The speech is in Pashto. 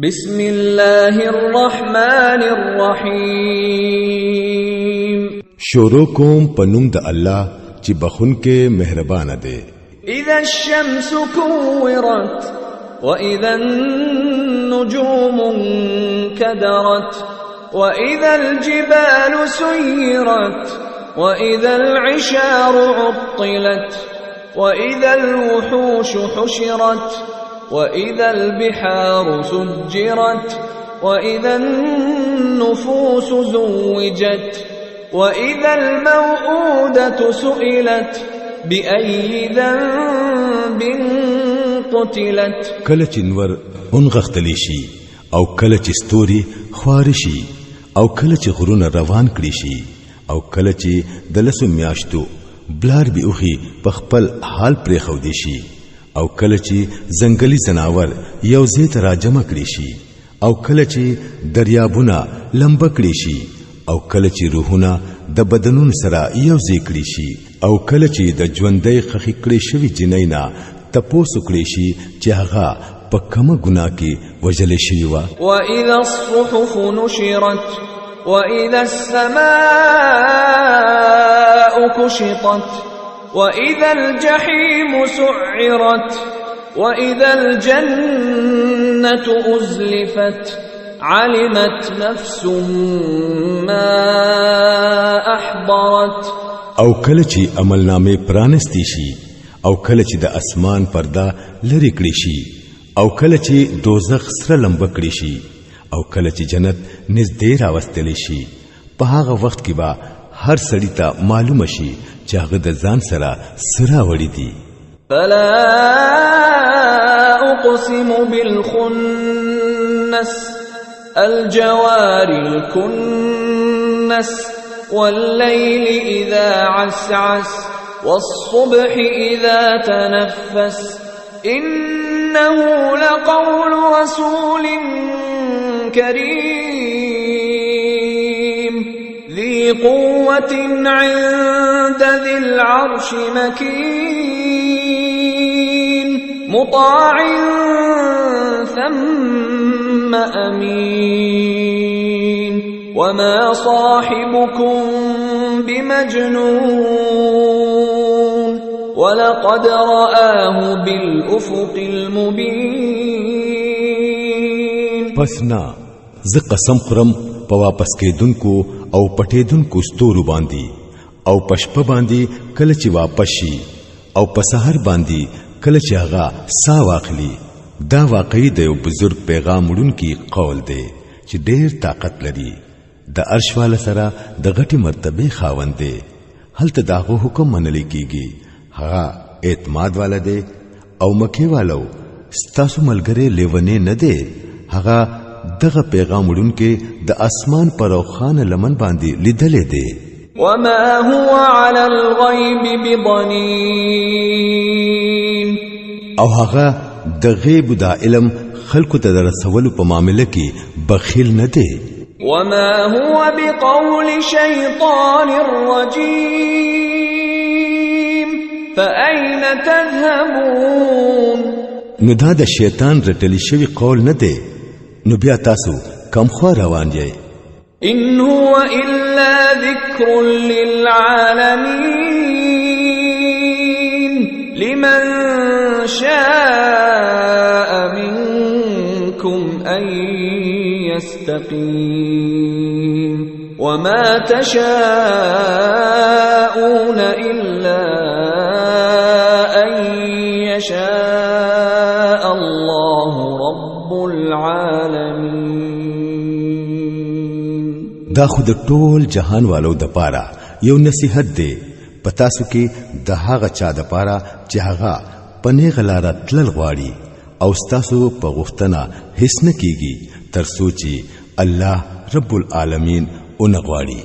بسم الله الرحمن الرحيم شروع کوم پنوم د الله چې بخون کې مهربان دی. إذا الشمس كورت وإذا النجوم انكدرت وإذا الجبال سيرت وإذا العشار عطلت وإذا الوحوش حشرت وإذا البحار سجرت وإذا النفوس زوجت وإذا الموءودة سئلت بأي ذنب قتلت. کله چې نور اونغختلی شي او کله چې ستوري خوار شي او کله چې غرونه روان کړي شي او کله چې د لسو میاشتو بلار به اوخي په خپل حال پرې خو دي شي او کله چې زنګلي زناور یو ځای راجمع کړي شي او کله چې دریابونه لمبه کړي شي او کله چې روحونه د بدنونو سره یو ځای کړي شي او کله چې د ژوندۍ خخې کړي شوی جنینا تپوس کړي شي چې هغه په کومه ګناه کې وجل شي وا. وإذا الصحف نشرت وإذا السماء كشطت وإذا الجحيم سعرت وإذا الجنة أزلفت علمت نفس ما أحضرت. او کله چې عملنامه پرانستی شي او کله چې د اسمان پردا لری کړی شي او کله چې دوزخ سره لمبه کړی شي او کله چې جنت نږدې راوستل شي په هغه وخت کې به هر سړی ته معلوم شي چې هغه د ځان سره سره وړي دي. فلا أقسم بالخنس الجوار الكنس والليل إذا عسعس والصبح إذا تنفس إنه لقول رسول كريم ذي قوة عند ذي العرش مكين مطاع ثم أمين وما صاحبكم بمجنون ولقد رآه بالأفق المبين. پسنا ز قسم خورم په واپس کېدونکو او پټېدونکو ستورو باندې او پشپ باندې کله چې واپس شي او په سحر باندې کله چې هغه سا واخلي. دا واقعي د یو بزرګ پیغام وړونکي قول دی چې ډېر طاقت لري. د عرش والا سره د غټي مرتبه خاوند دی. هلته داغه حکم منل کیږي. هغه اعتماد والا دی او مکه والو ستاسو ملګری لیونه نه دی. هغه دغه پیغام وړونکي د اسمان پر روخانه لمن باندې لیدلې دی. وما هو على الغيب بضنين. او هغه د غیب د علم خلقو ته رسولو په معاملې کې بخیل نه دی. وما هو بقول شيطان رجيم فأين تذهبون. نو دا د شیطان رټلی شوی قول نه دی. نو بیا تاسو کم خوا روان یې. إن هو إلا ذكر للعالمين لمن شاء منكم أن يستقيم وما تشاءون إلا أن يشاء الله رب العالمين. دا خود ټول جهان والو د پاره یو نصیحت دی. پتا سو کې د هغه چا د پاره چې هغه پنه غلاره تلل غواړي او ستاسو په غوښتنه هیڅ نه کیږي تر سوچي الله رب العالمین اون غواړي.